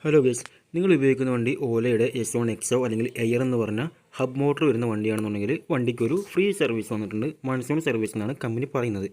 Hello guys, നിങ്ങൾ ഉപയോഗിക്കുന്ന വണ്ടി ഓലയുടെ S1 എക്സോ അല്ലെങ്കിൽ എയർ എന്ന് പറഞ്ഞ ഹബ് മോട്ടർ വരുന്ന വണ്ടിയാണെന്നുണ്ടെങ്കിൽ വണ്ടിക്കൊരു ഫ്രീ സർവീസ് വന്നിട്ടുണ്ട്. മൺസൂൺ സർവീസ് എന്നാണ് കമ്പനി പറയുന്നത്.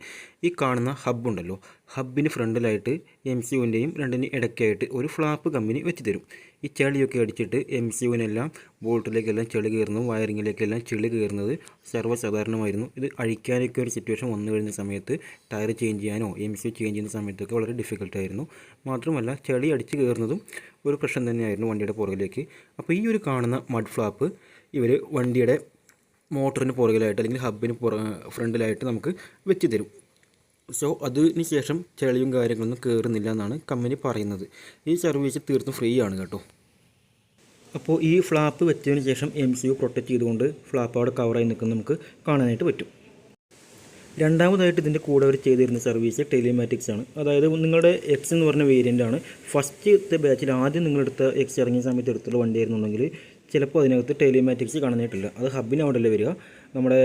ഈ കാണുന്ന ഹബ് ഉണ്ടല്ലോ, ഹബിന് ഫ്രണ്ടിലായിട്ട് MCUവിൻ്റെയും രണ്ടിന് ഇടയ്ക്കായിട്ട് ഒരു ഫ്ലാപ്പ് കമ്പനി വെച്ച് തരും. ഈ ചെളിയൊക്കെ അടിച്ചിട്ട് MCUവിനെല്ലാം ബോൾട്ടിലേക്കെല്ലാം ചെളി കയറുന്നതും വയറിങ്ങിലേക്കെല്ലാം ചെളി കയറുന്നത് സർവ്വസാധാരണമായിരുന്നു. ഇത് അഴിക്കാനൊക്കെ ഒരു സിറ്റുവേഷൻ വന്നു കഴിഞ്ഞ സമയത്ത് ടയർ ചേഞ്ച് ചെയ്യാനോ MCU ചേഞ്ച് ചെയ്യുന്ന സമയത്തൊക്കെ വളരെ ഡിഫിക്കൽട്ടായിരുന്നു. മാത്രമല്ല ചെളി അടിച്ച് കയറുന്നതും ഒരു പ്രശ്നം തന്നെയായിരുന്നു വണ്ടിയുടെ പുറകിലേക്ക്. അപ്പോൾ ഈ ഒരു കാണുന്ന മഡ് ഫ്ലാപ്പ് ഇവർ വണ്ടിയുടെ മോട്ടറിന് പുറകിലായിട്ട് അല്ലെങ്കിൽ ഹബിന് ഫ്രണ്ടിലായിട്ട് നമുക്ക് വെച്ച് തരും. സോ അതിന് ശേഷം ചെളിയും കാര്യങ്ങളൊന്നും കയറുന്നില്ല എന്നാണ് കമ്പനി പറയുന്നത്. ഈ സർവീസ് തീർത്തും ഫ്രീ ആണ് കേട്ടോ. അപ്പോൾ ഈ ഫ്ലാപ്പ് വെച്ചതിന് ശേഷം MCU പ്രൊട്ടക്റ്റ് ചെയ്തുകൊണ്ട് ഫ്ലാപ്പ് അവിടെ കവറായി നിൽക്കുന്നത് നമുക്ക് കാണാനായിട്ട് പറ്റും. രണ്ടാമതായിട്ട് ഇതിൻ്റെ കൂടെ അവർ ചെയ്തിരുന്ന സർവീസ് ടെലിമാറ്റിക്സ് ആണ്. അതായത് നിങ്ങളുടെ എക്സ് എന്ന് പറഞ്ഞ വേരിയൻ്റാണ് ഫസ്റ്റത്തെ ബാച്ചിൽ ആദ്യം നിങ്ങളെടുത്ത എക്സ് ഇറങ്ങിയ സമയത്ത് എടുത്തുള്ള വണ്ടിയായിരുന്നുണ്ടെങ്കിൽ ചിലപ്പോൾ അതിനകത്ത് ടെലിമാറ്റിക്സ് കാണാനായിട്ടില്ല. അത് ഹബിന് അവിടെ വരിക, നമ്മുടെ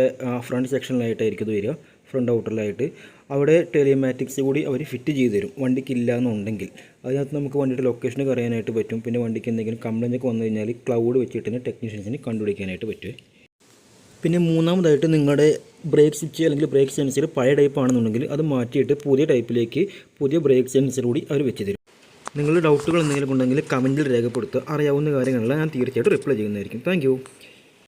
ഫ്രണ്ട് സെക്ഷനിലായിട്ടായിരിക്കും ഇത് വരിക, ഫ്രണ്ട് ഔട്ടറിലായിട്ട്. അവിടെ ടെലിമാറ്റിക്സ് കൂടി അവർ ഫിറ്റ് ചെയ്ത് തരും വണ്ടിക്കില്ല എന്നുണ്ടെങ്കിൽ. അതിനകത്ത് നമുക്ക് വണ്ടിയുടെ ലൊക്കേഷനൊക്കെ അറിയാനായിട്ട് പറ്റും. പിന്നെ വണ്ടിക്ക് എന്തെങ്കിലും കംപ്ലൈൻ്റ് ഒക്കെ വന്നു കഴിഞ്ഞാൽ ക്ലൗഡ് വെച്ചിട്ട് തന്നെ ടെക്നീഷ്യൻസിന് കണ്ടുപിടിക്കാനായിട്ട് പറ്റും. പിന്നെ മൂന്നാമതായിട്ട് നിങ്ങളുടെ ബ്രേക്ക് സ്വിച്ച് അല്ലെങ്കിൽ ബ്രേക്ക് സെൻസർ പഴയ ടൈപ്പ് ആണെന്നുണ്ടെങ്കിൽ അത് മാറ്റിയിട്ട് പുതിയ ടൈപ്പിലേക്ക് പുതിയ ബ്രേക്ക് സെൻസർ കൂടി അവർ വെച്ച് തരും. നിങ്ങളുടെ ഡൗട്ടുകൾ എന്തെങ്കിലും ഉണ്ടെങ്കിൽ കമൻറ്റിൽ രേഖപ്പെടുത്തുക. അറിയാവുന്ന കാര്യങ്ങളെല്ലാം ഞാൻ തീർച്ചയായിട്ടും റിപ്ലൈ ചെയ്യുന്നതായിരിക്കും. താങ്ക്